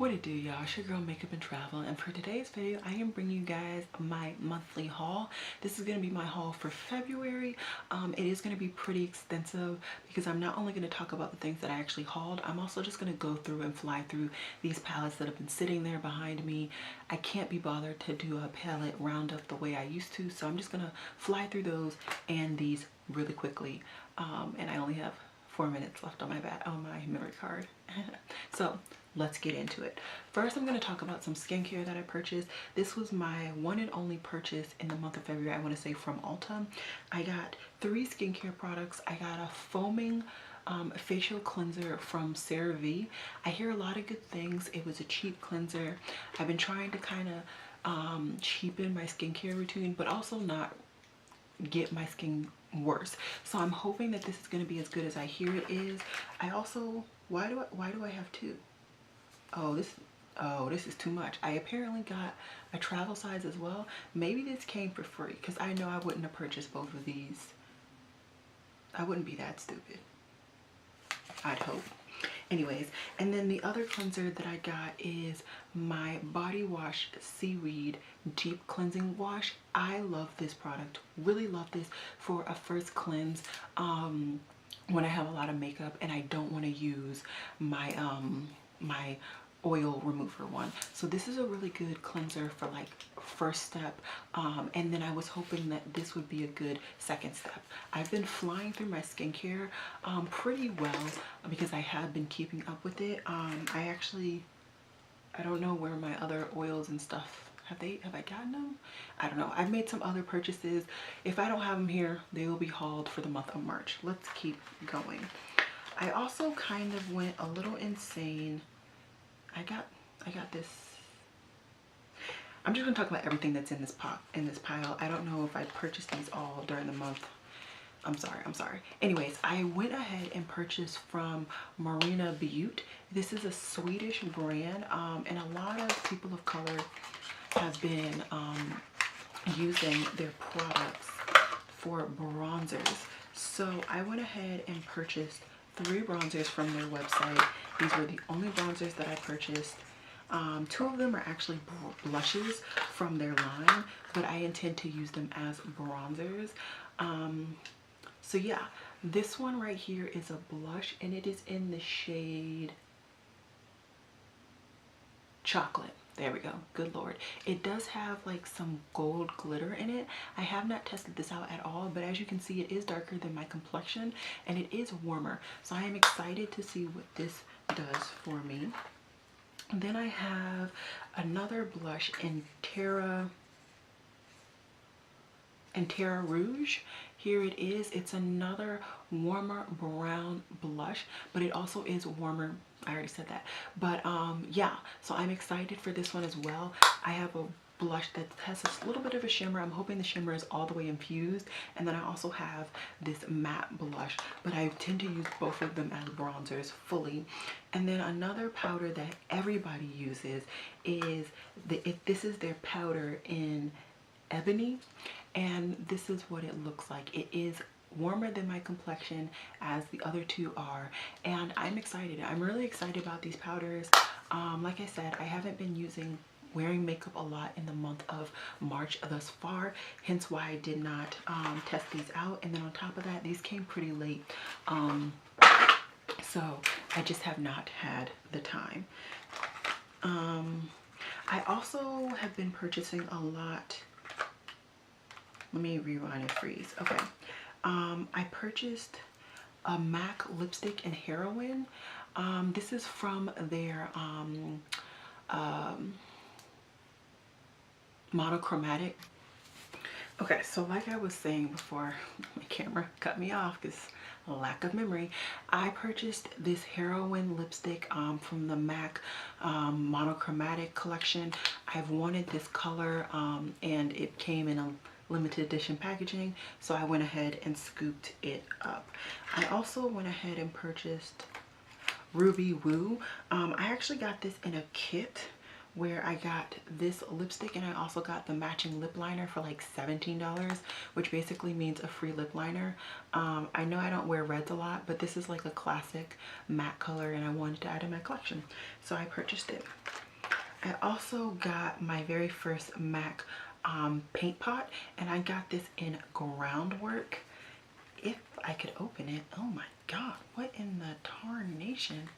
What it do, y'all? It's your girl Makeup and Travel, and for today's video I am bringing you guys my monthly haul. This is going to be my haul for February. It is going to be pretty extensive because I'm not only going to talk about the things that I actually hauled, I'm also just going to go through and fly through these palettes that have been sitting there behind me. I can't be bothered to do a palette roundup the way I used to, so I'm just going to fly through those and these really quickly. And I only have 4 minutes left on my memory card. So let's get into it. First, I'm going to talk about some skincare that I purchased. This was my one and only purchase in the month of February, I want to say, from Ulta. I got 3 skincare products. I got a foaming facial cleanser from CeraVe. I hear a lot of good things. It was a cheap cleanser. I've been trying to kind of cheapen my skincare routine, but also not get my skin worse. So I'm hoping that this is going to be as good as I hear it is. I also, why do I have 2? Oh, this is too much. I apparently got a travel size as well. Maybe this came for free because I know I wouldn't have purchased both of these. I wouldn't be that stupid, I'd hope. Anyways, and then the other cleanser that I got is my Body Wash Seaweed Deep Cleansing Wash. I love this product, really love this for a first cleanse when I have a lot of makeup and I don't want to use my my oil remover one. So this is a really good cleanser for like first step, and then I was hoping that this would be a good second step. I've been flying through my skincare pretty well because I have been keeping up with it. I don't know where my other oils and stuff, have I gotten them? I don't know. I've made some other purchases. If I don't have them here, they will be hauled for the month of March. Let's keep going. I also kind of went a little insane. I got this. I'm just gonna talk about everything that's in this pile. I don't know if I purchased these all during the month. I'm sorry. Anyways, I went ahead and purchased from Marina Beauty. This is a Swedish brand, and a lot of people of color have been using their products for bronzers. So I went ahead and purchased 3 bronzers from their website. These were the only bronzers that I purchased. 2 of them are actually blushes from their line, but I intend to use them as bronzers. So yeah, this one right here is a blush and it is in the shade Chocolate. There we go. Good Lord. It does have like some gold glitter in it. I have not tested this out at all, but as you can see, it is darker than my complexion and it is warmer. So I am excited to see what this does for me. And then I have another blush in Terra Rouge. Here it is. It's another warmer brown blush, but it also is warmer. I already said that, but yeah, so I'm excited for this one as well. I have a blush that has a little bit of a shimmer. I'm hoping the shimmer is all the way infused, and then I also have this matte blush, but I tend to use both of them as bronzers fully. And then another powder that everybody uses is this is their powder in Ebony, and this is what it looks like. It is warmer than my complexion as the other 2 are, and I'm excited. I'm really excited about these powders. Like I said, I haven't been wearing makeup a lot in the month of March thus far, hence why I did not test these out. And then on top of that, these came pretty late, so I just have not had the time. I also have been purchasing a lot. Let me rewind and freeze. Okay. I purchased a MAC lipstick in Heroin. This is from their monochromatic. Okay, so like I was saying before my camera cut me off because lack of memory, I purchased this Heroin lipstick from the MAC monochromatic collection. I've wanted this color and it came in a limited edition packaging, so I went ahead and scooped it up. I also went ahead and purchased Ruby Woo. I actually got this in a kit where I got this lipstick and I also got the matching lip liner for like $17, which basically means a free lip liner. I know I don't wear reds a lot, but this is like a classic matte color and I wanted to add in my collection, so I purchased it. I also got my very first MAC paint pot, and I got this in Groundwork. If I could open it, oh my god, what in the tarnation?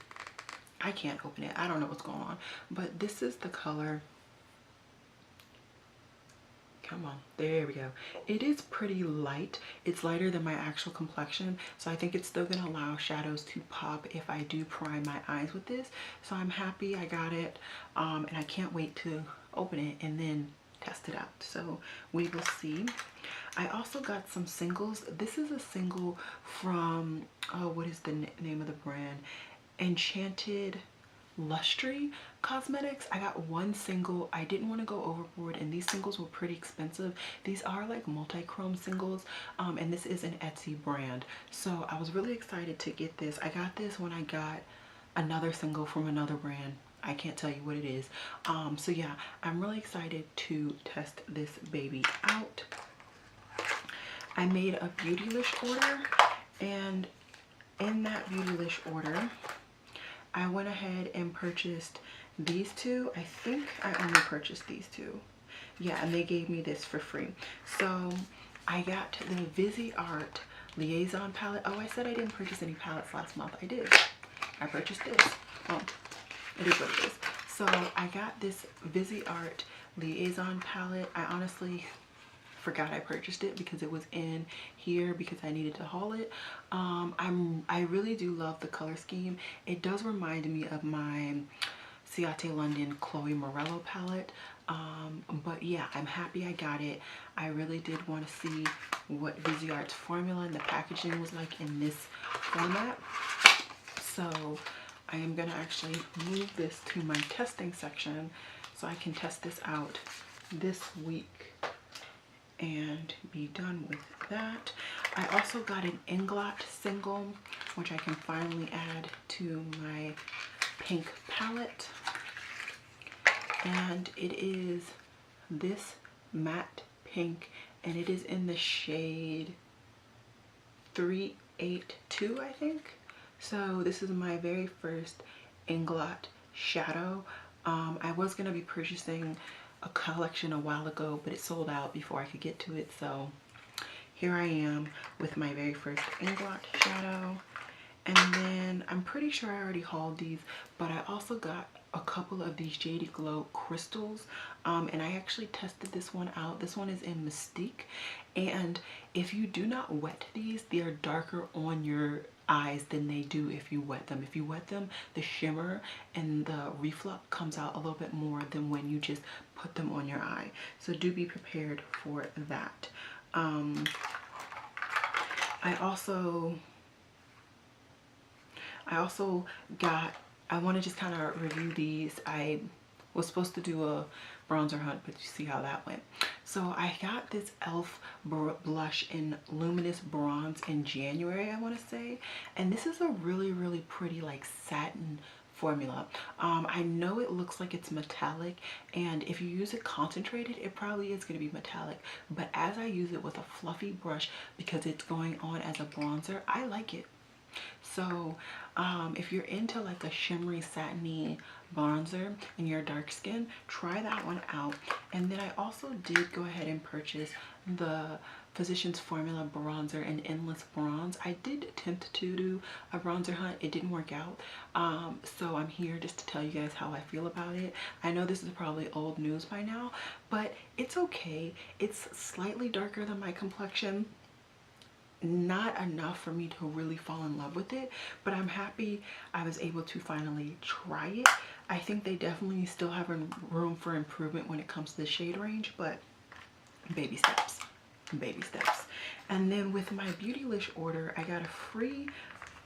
I can't open it. I don't know what's going on, but this is the color. Come on, there we go. It is pretty light. It's lighter than my actual complexion, so I think it's still gonna allow shadows to pop if I do prime my eyes with this. So I'm happy I got it, and I can't wait to open it and then test it out. So we will see. I also got some singles. This is a single from, oh, what is the name of the brand? Enchanted Lustry Cosmetics. I got one single. I didn't want to go overboard, and these singles were pretty expensive. These are like multi-chrome singles, and this is an Etsy brand, so I was really excited to get this. I got this when I got another single from another brand. I can't tell you what it is. So yeah, I'm really excited to test this baby out. I made a Beautylish order, and in that Beautylish order I went ahead and purchased these two. I think I only purchased these two. Yeah, and they gave me this for free. So I got the Viseart Liaison palette. Oh, I said I didn't purchase any palettes last month. I did. I purchased this. Oh, it is what it is. So I got this Viseart Liaison palette. I honestly forgot I purchased it because it was in here because I needed to haul it. I really do love the color scheme. It does remind me of my Ciate London Chloe Morello palette, but yeah, I'm happy I got it. I really did want to see what Viseart's formula and the packaging was like in this format, so I am gonna actually move this to my testing section so I can test this out this week and be done with that. I also got an Inglot single, which I can finally add to my pink palette, and it is this matte pink, and it is in the shade 382, I think. So this is my very first Inglot shadow. I was going to be purchasing a collection a while ago, but it sold out before I could get to it, so here I am with my very first Inglot shadow. And then I'm pretty sure I already hauled these, but I also got a couple of these Jady Glow crystals, and I actually tested this one out. This one is in Mystique, and if you do not wet these, they are darker on your eyes than they do if you wet them. If you wet them, the shimmer and the reflux comes out a little bit more than when you just put them on your eye, so do be prepared for that. I also got, I want to just kind of review these. I was supposed to do a bronzer hunt, but you see how that went. So I got this e.l.f. blush in Luminous Bronze in January, I want to say. And this is a really, really pretty like satin formula. I know it looks like it's metallic, and if you use it concentrated, it probably is going to be metallic. But as I use it with a fluffy brush, because it's going on as a bronzer, I like it. So if you're into like a shimmery satiny bronzer and you're dark skin, try that one out. And then I also did go ahead and purchase the Physicians Formula bronzer in Endless Bronze. I did attempt to do a bronzer hunt. It didn't work out, so I'm here just to tell you guys how I feel about it. I know this is probably old news by now, but it's okay. It's slightly darker than my complexion, not enough for me to really fall in love with it, but I'm happy I was able to finally try it. I think they definitely still have room for improvement when it comes to the shade range, but baby steps, baby steps. And then with my Beautylish order, I got a free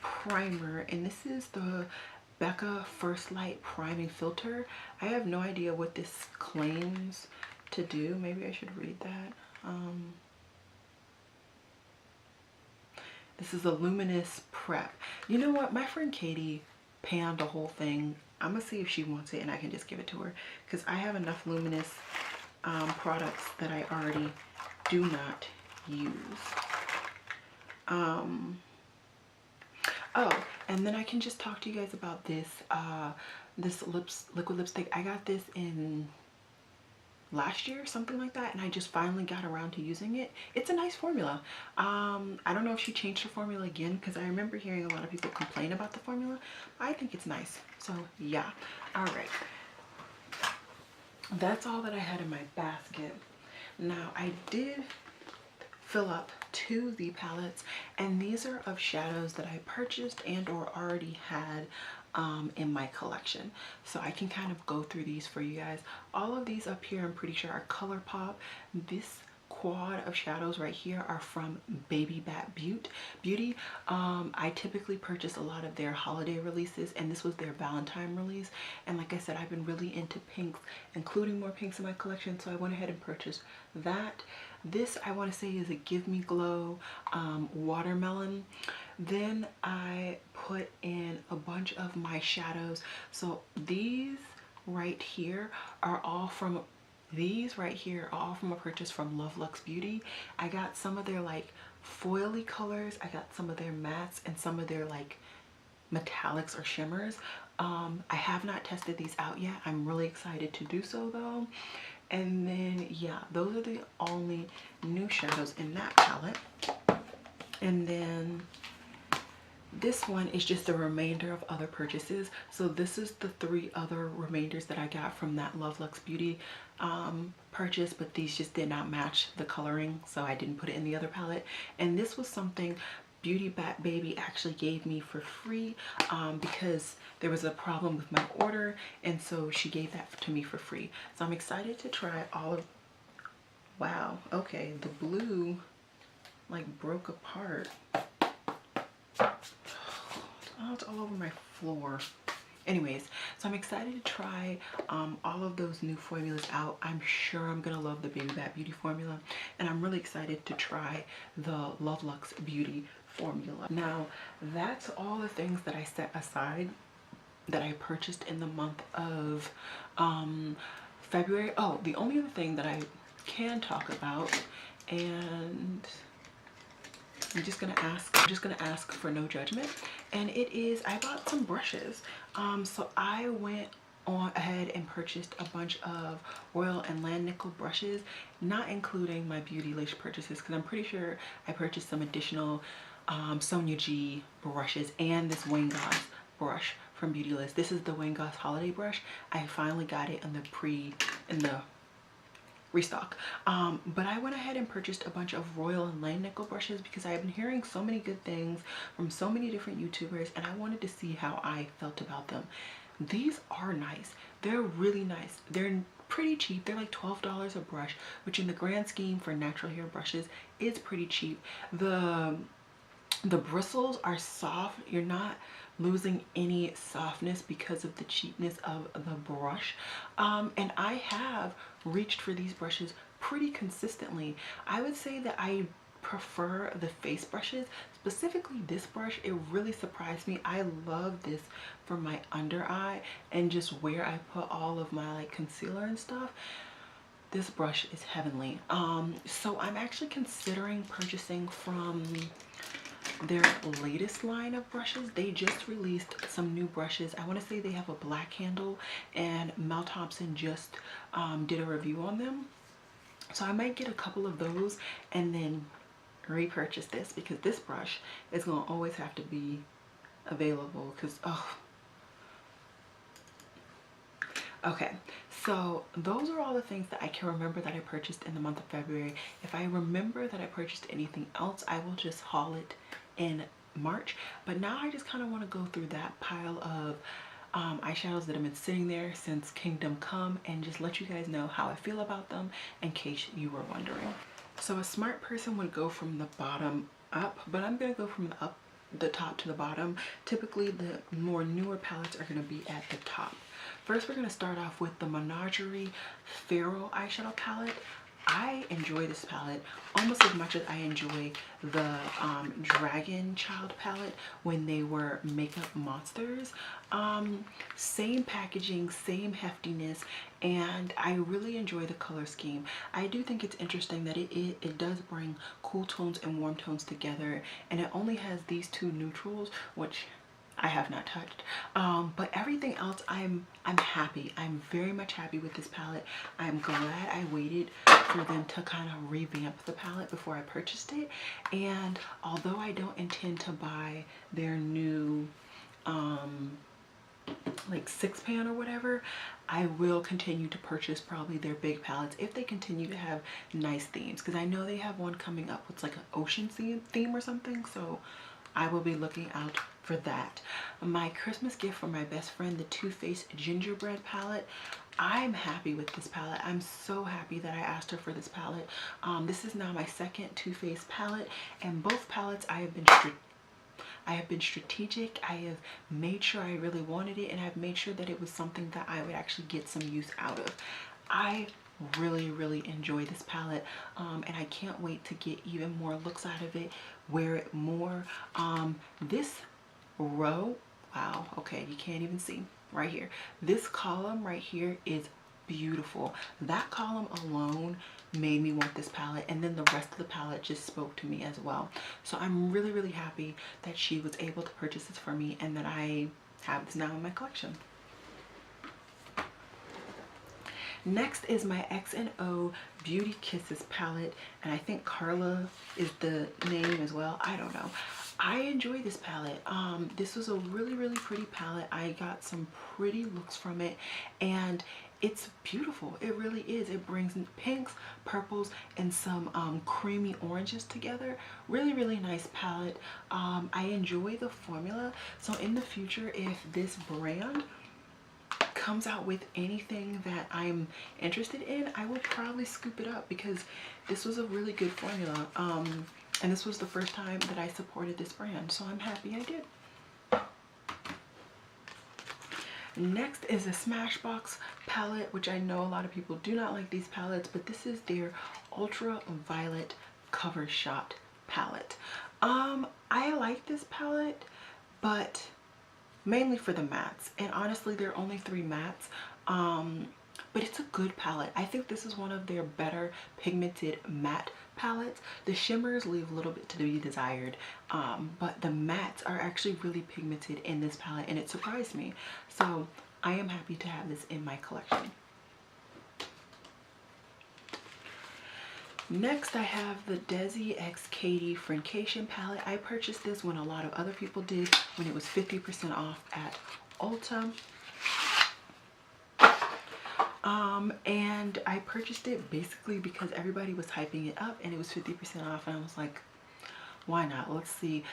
primer, and this is the Becca First Light Priming Filter. I have no idea what this claims to do. Maybe I should read that. This is a luminous prep. You know what? My friend Katie panned the whole thing I'm gonna see if she wants it and I can just give it to her, because I have enough luminous products that I already do not use. Oh, and then I can just talk to you guys about this this liquid lipstick. I got this in last year, something like that, and I just finally got around to using it. It's a nice formula. I don't know if she changed her formula again, because I remember hearing a lot of people complain about the formula. I think it's nice, so yeah. All right, that's all that I had in my basket. Now I did fill up 2 Z palettes, and these are of shadows that I purchased and or already had in my collection, so I can kind of go through these for you guys. All of these up here I'm pretty sure are ColourPop. This quad of shadows right here are from Baby Bat Beauty. I typically purchase a lot of their holiday releases, and this was their Valentine release, and like I said, I've been really into pinks, including more pinks in my collection, so I went ahead and purchased that. This I want to say is a Give Me Glow watermelon. Then I put in a bunch of my shadows. So these right here are all from a purchase from Love Lux Beauty. I got some of their like foily colors, I got some of their mattes, and some of their like metallics or shimmers. I have not tested these out yet. I'm really excited to do so though. And then yeah, those are the only new shadows in that palette. And then this one is just the remainder of other purchases. So this is the 3 other remainders that I got from that Love Lux Beauty purchase, but these just did not match the coloring, so I didn't put it in the other palette. And this was something Beauty Bat Baby actually gave me for free because there was a problem with my order, and so she gave that to me for free. So I'm excited to try all of, wow, okay, the blue like broke apart. Oh, it's all over my floor. Anyways, so I'm excited to try all of those new formulas out. I'm sure I'm gonna love the Baby Bat Beauty formula, and I'm really excited to try the Love Lux Beauty formula. Now, that's all the things that I set aside that I purchased in the month of February. Oh, the only other thing that I can talk about, and I'm just gonna ask for no judgment, and it is, I bought some brushes. So I went on ahead and purchased a bunch of Royal and Land Nickel brushes, not including my Beautylish purchases, because I'm pretty sure I purchased some additional Sonia G brushes and this Wayne Goss brush from Beautylish. This is the Wayne Goss holiday brush. I finally got it in the restock, but I went ahead and purchased a bunch of Royal and Land Nickel brushes because I've been hearing so many good things from so many different YouTubers, and I wanted to see how I felt about them. These are nice. They're really nice. They're pretty cheap. They're like $12 a brush, which in the grand scheme for natural hair brushes is pretty cheap. The bristles are soft. You're not losing any softness because of the cheapness of the brush, and I have reached for these brushes pretty consistently. I would say that I prefer the face brushes, specifically this brush. It really surprised me. I love this for my under eye and just where I put all of my like concealer and stuff. This brush is heavenly. So I'm actually considering purchasing from their latest line of brushes. They just released some new brushes. I want to say they have a black handle, and Mel Thompson just did a review on them. So I might get a couple of those and then repurchase this, because this brush is going to always have to be available, because okay, so those are all the things that I can remember that I purchased in the month of February. If I remember that I purchased anything else, I will just haul it in March. But now I just kind of want to go through that pile of eyeshadows that have been sitting there since Kingdom Come, and just let you guys know how I feel about them in case you were wondering. So a smart person would go from the bottom up, but I'm going to go from the top to the bottom. Typically the more newer palettes are going to be at the top. First, we're going to start off with the Menagerie Feral eyeshadow palette. I enjoy this palette almost as much as I enjoy the Dragon Child palette when they were Makeup Monsters. Same packaging, same heftiness, and I really enjoy the color scheme. I do think it's interesting that it does bring cool tones and warm tones together, and it only has these two neutrals, which I have not touched, but everything else I'm happy. I'm very much happy with this palette. I'm glad I waited for them to kind of revamp the palette before I purchased it, and although I don't intend to buy their new like 6-pan or whatever, I will continue to purchase probably their big palettes if they continue to have nice themes, because I know they have one coming up with like an ocean theme or something, so I will be looking out for that. My Christmas gift from my best friend, the Too Faced Gingerbread palette. I'm happy with this palette. I'm so happy that I asked her for this palette. This is now my second Too Faced palette, and both palettes I have been strategic. I have made sure I really wanted it, and I've made sure that it was something that I would actually get some use out of. I really enjoy this palette, and I can't wait to get even more looks out of it, wear it more. This row, wow, okay, you can't even see right here. This column right here is beautiful. That column alone made me want this palette, and then the rest of the palette just spoke to me as well. So I'm really happy that she was able to purchase this for me and that I have this now in my collection. Next is my X&O Beauty Kisses palette, and I think Carla is the name as well. I don't know. I enjoy this palette. This was a really pretty palette. I got some pretty looks from it, and it's beautiful. It really is. It brings pinks, purples, and some creamy oranges together. Really nice palette. I enjoy the formula. So in the future, if this brand comes out with anything that I'm interested in, I will probably scoop it up, because this was a really good formula. And this was the first time that I supported this brand, so I'm happy I did. Next is a Smashbox palette, which I know a lot of people do not like these palettes, but this is their Ultraviolet Cover Shot palette. I like this palette, but mainly for the mattes, and honestly there are only 3 mattes, but it's a good palette. I think this is one of their better pigmented matte palettes. The shimmers leave a little bit to be desired, but the mattes are actually really pigmented in this palette, and it surprised me. So I am happy to have this in my collection. Next, I have the Desi X Katie Friendcation palette. I purchased this when a lot of other people did, when it was 50% off at Ulta. And I purchased it basically because everybody was hyping it up and it was 50% off, and I was like, why not? Let's see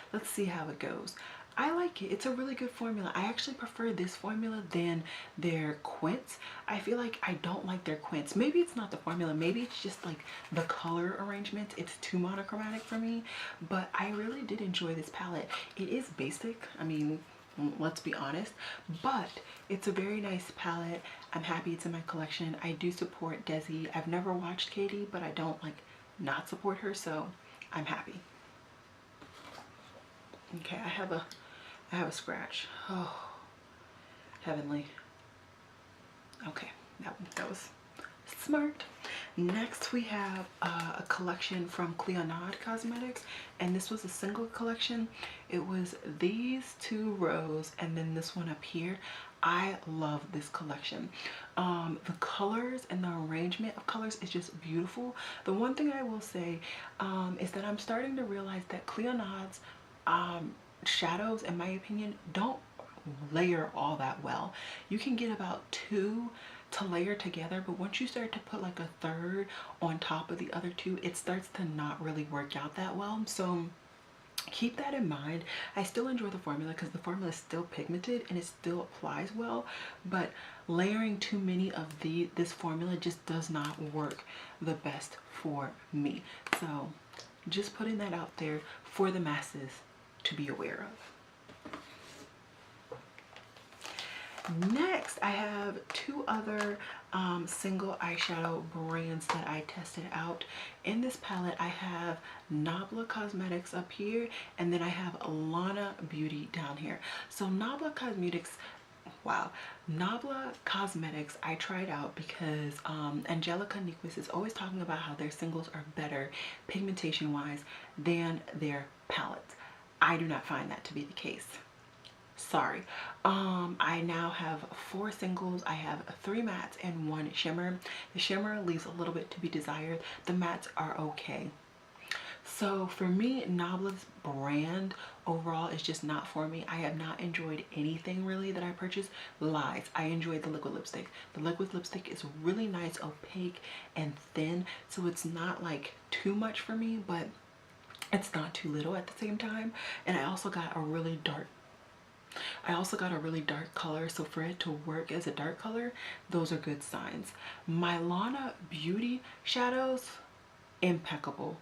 how it goes. I like it. It's a really good formula. I actually prefer this formula than their Quints. I feel like I don't like their Quints. Maybe it's not the formula. Maybe it's just like the color arrangement. It's too monochromatic for me. But I really did enjoy this palette. It is basic. I mean, let's be honest. But it's a very nice palette. I'm happy it's in my collection. I do support Desi. I've never watched Katie, but I don't like not support her. So I'm happy. Okay, I have a scratch. Oh, heavenly. Okay, that was smart. Next, we have a collection from Cleonade Cosmetics, and this was a single collection. It was these 2 rows and then this one up here. I love this collection. The colors and the arrangement of colors is just beautiful. The one thing I will say is that I'm starting to realize that Cleonade's shadows, in my opinion, don't layer all that well. You can get about 2 to layer together, but once you start to put like a 3rd on top of the other 2, it starts to not really work out that well. So keep that in mind. I still enjoy the formula because the formula is still pigmented and it still applies well, but layering too many of this formula just does not work the best for me. So just putting that out there for the masses to be aware of. Next, I have two other single eyeshadow brands that I tested out. In this palette, I have Nabla Cosmetics up here, and then I have Lana Beauty down here. So Nabla Cosmetics, wow, Nabla Cosmetics I tried out because Angelica Nyquist is always talking about how their singles are better pigmentation wise than their palettes. I do not find that to be the case. Sorry. I now have 4 singles. I have 3 mattes and 1 shimmer. The shimmer leaves a little bit to be desired. The mattes are okay. So for me, Nabla's brand overall is just not for me. I have not enjoyed anything really that I purchased. Lies. I enjoyed the liquid lipstick. The liquid lipstick is really nice, opaque, and thin. So it's not like too much for me, but it's not too little at the same time. And I also got a really dark color, so for it to work as a dark color, those are good signs. My Lana Beauty shadows, impeccable.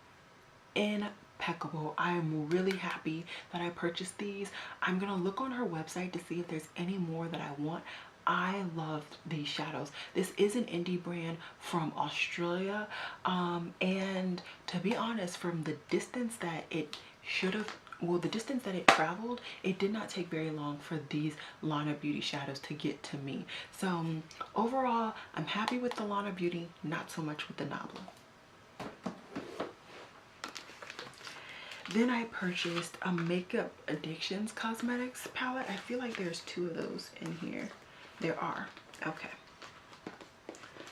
Impeccable. I am really happy that I purchased these. I'm gonna look on her website to see if there's any more that I want. I loved these shadows. This is an indie brand from Australia, and to be honest, from the distance that it should have, well, the distance that it traveled, it did not take very long for these Lana Beauty shadows to get to me. So overall, I'm happy with the Lana Beauty, not so much with the Nabla. Then I purchased a Makeup Addictions Cosmetics palette. I feel like there's 2 of those in here. There are. Okay.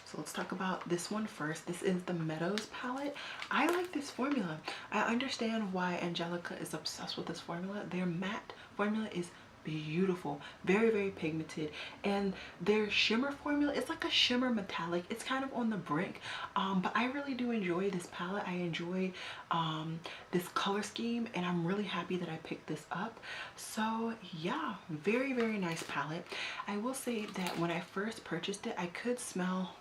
So let's talk about this one first. This is the Meadows palette. I like this formula. I understand why Angelica is obsessed with this formula. Their matte formula is beautiful, very, very pigmented, and their shimmer formula is like a shimmer metallic. It's kind of on the brink, but I really do enjoy this palette. I enjoy this color scheme, and I'm really happy that I picked this up. So yeah, very, very nice palette. I will say that when I first purchased it, I could smell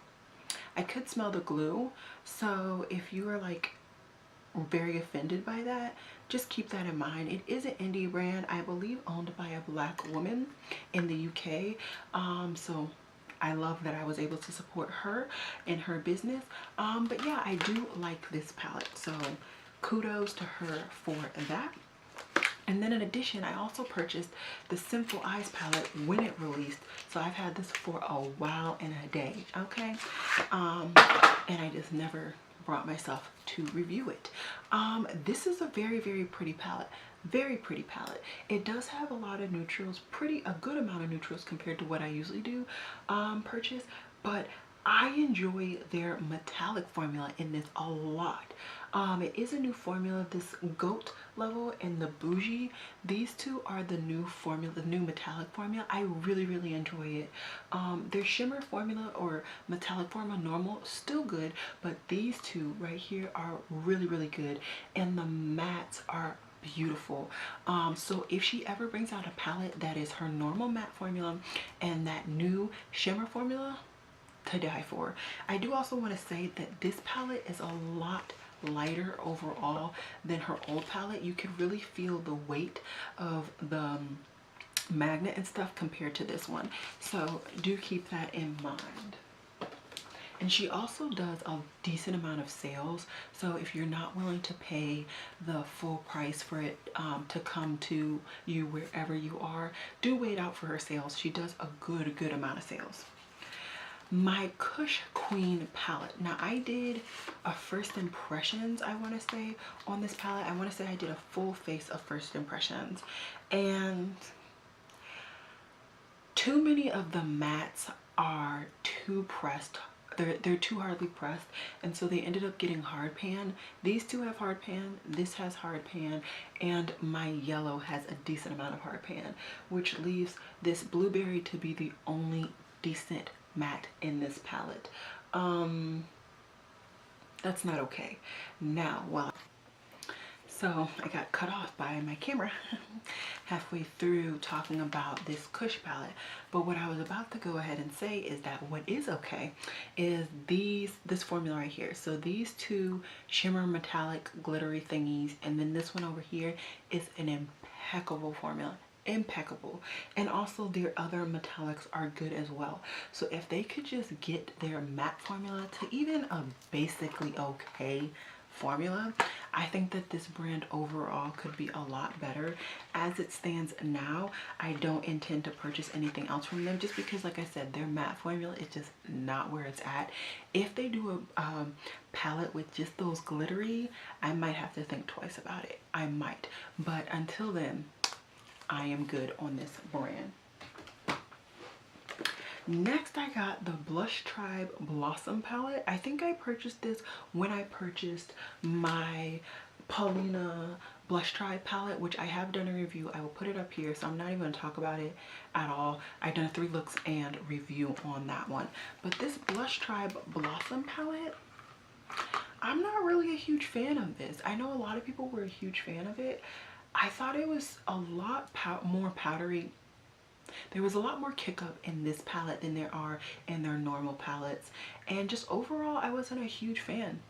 the glue. So if you are like very offended by that, just keep that in mind. It is an indie brand, I believe owned by a Black woman in the UK. So I love that I was able to support her and her business. But yeah, I do like this palette, so kudos to her for that. And then in addition, I also purchased the Simple Eyes palette when it released. So I've had this for a while and a day, okay? And I just never brought myself to review it. This is a very, very pretty palette. Very pretty palette. It does have a lot of neutrals, a good amount of neutrals compared to what I usually do purchase, but I enjoy their metallic formula in this a lot. It is a new formula, this Goat Level and the Bougie. These 2 are the new formula, the new metallic formula. I really, really enjoy it. Their shimmer formula or metallic formula normal, still good, but these 2 right here are really, really good, and the mattes are beautiful. So if she ever brings out a palette that is her normal matte formula and that new shimmer formula, to die for. I do also want to say that this palette is a lot lighter overall than her old palette. You can really feel the weight of the magnet and stuff compared to this one, so do keep that in mind. And she also does a decent amount of sales, so if you're not willing to pay the full price for it to come to you wherever you are, do wait out for her sales. She does a good amount of sales. My Kush Queen palette. Now I did a first impressions, I want to say, on this palette. I want to say I did a full face of first impressions, and too many of the mattes are too pressed. They're too hardly pressed, and so they ended up getting hard pan. These 2 have hard pan, this has hard pan, and my yellow has a decent amount of hard pan, which leaves this blueberry to be the only decent matte in this palette. That's not okay. Now, so I got cut off by my camera halfway through talking about this Kush palette, but what I was about to go ahead and say is that what is okay is this formula right here. So these 2 shimmer metallic glittery thingies, and then this one over here is an impeccable formula. impeccable. And also their other metallics are good as well. So if they could just get their matte formula to even a basically okay formula, I think that this brand overall could be a lot better. As it stands now, I don't intend to purchase anything else from them just because, like I said, their matte formula is just not where it's at. If they do a palette with just those glittery, I might have to think twice about it. I might. But until then, I am good on this brand. Next, I got the Blush Tribe Blossom palette. I think I purchased this when I purchased my Paulina Blush Tribe palette, which I have done a review. I will put it up here, so I'm not even going to talk about it at all. I've done a 3 looks and review on that one. But this Blush Tribe Blossom palette, I'm not really a huge fan of this. I know a lot of people were a huge fan of it. I thought it was a lot more powdery. There was a lot more kick up in this palette than there are in their normal palettes. And just overall, I wasn't a huge fan.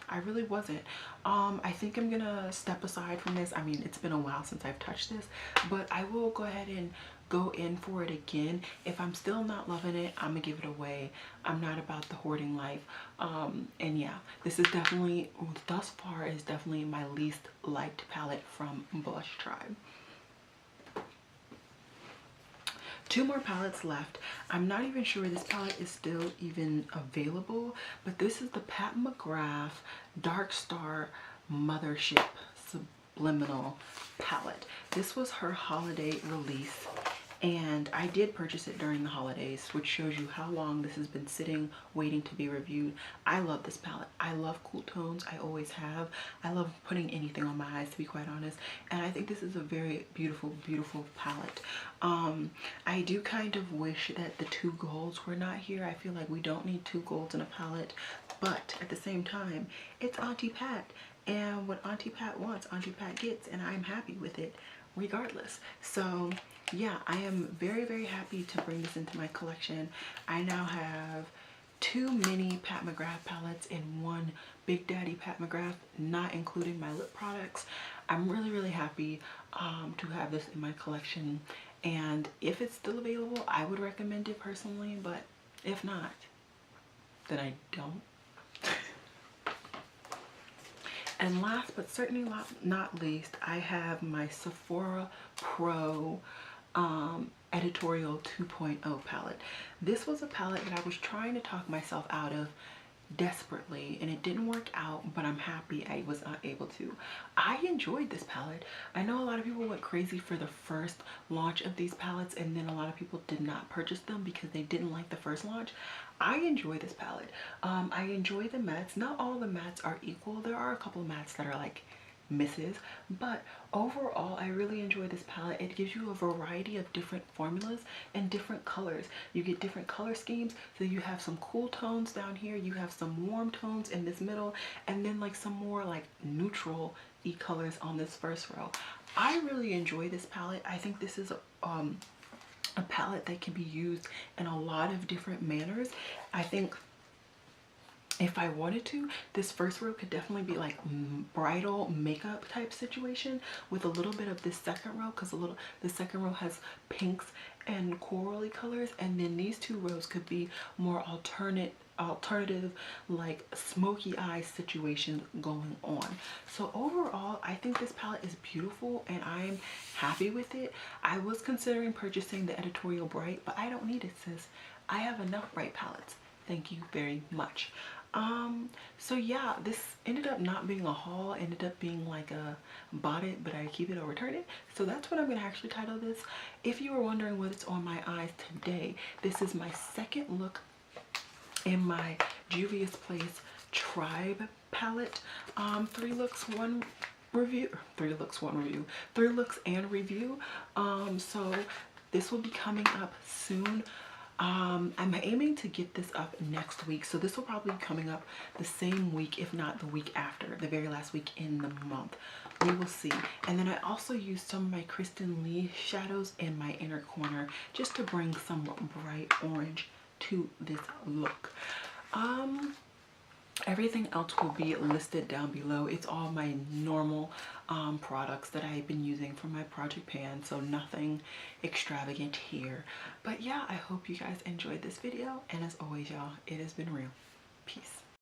I really wasn't. I think I'm gonna step aside from this. I mean, it's been a while since I've touched this, but I will go ahead and go in for it again. If I'm still not loving it, I'm gonna give it away. I'm not about the hoarding life. And yeah, this is definitely, thus far, is definitely my least liked palette from Blush Tribe. 2 more palettes left. I'm not even sure this palette is still even available, but this is the Pat McGrath Dark Star Mothership Subliminal palette. This was her holiday release, and I did purchase it during the holidays, which shows you how long this has been sitting waiting to be reviewed. I love this palette. I love cool tones. I always have. I love putting anything on my eyes, to be quite honest, and I think this is a very beautiful, beautiful palette. I do kind of wish that the 2 golds were not here. I feel like we don't need 2 golds in a palette, but at the same time, it's Auntie Pat, and what Auntie Pat wants, Auntie Pat gets, and I'm happy with it regardless. So yeah, I am very, very happy to bring this into my collection. I now have 2 mini Pat McGrath palettes and 1 Big Daddy Pat McGrath, not including my lip products. I'm really, really happy to have this in my collection, and if it's still available, I would recommend it personally, but if not, then I don't. And last but certainly not least, I have my Sephora Pro Editorial 2.0 palette. This was a palette that I was trying to talk myself out of desperately, and it didn't work out, but I'm happy I was not able to. I enjoyed this palette. I know a lot of people went crazy for the first launch of these palettes, and then a lot of people did not purchase them because they didn't like the first launch. I enjoy this palette. I enjoy the mattes. Not all the mattes are equal. There are a couple of mattes that are like misses, but overall I really enjoy this palette. It gives you a variety of different formulas and different colors. You get different color schemes, so you have some cool tones down here, you have some warm tones in this middle, and then like some more like neutral colors on this first row. I really enjoy this palette. I think this is a palette that can be used in a lot of different manners. I think if I wanted to, this first row could definitely be like bridal makeup type situation with a little bit of this second row, because the second row has pinks and corally colors, and then these 2 rows could be more alternative like smoky eye situation going on. So overall, I think this palette is beautiful and I'm happy with it. I was considering purchasing the Editorial Bright, but I don't need it, sis. I have enough bright palettes. Thank you very much. So yeah, this ended up not being a haul, ended up being like a bought it but I keep it or return it. So that's what I'm gonna actually title this. If you were wondering what's on my eyes today, this is my second look in my Juvia's Place Tribe palette. 3 looks, 1 review. 3 looks, 1 review. 3 looks and review. So this will be coming up soon. I'm aiming to get this up next week, so this will probably be coming up the same week, if not the week after, the very last week in the month. We will see. And then I also used some of my Kristen Lee shadows in my inner corner just to bring some bright orange to this look. Everything else will be listed down below. It's all my normal products that I've been using for my project pan, so nothing extravagant here. But yeah, I hope you guys enjoyed this video, and as always, y'all, it has been real. Peace.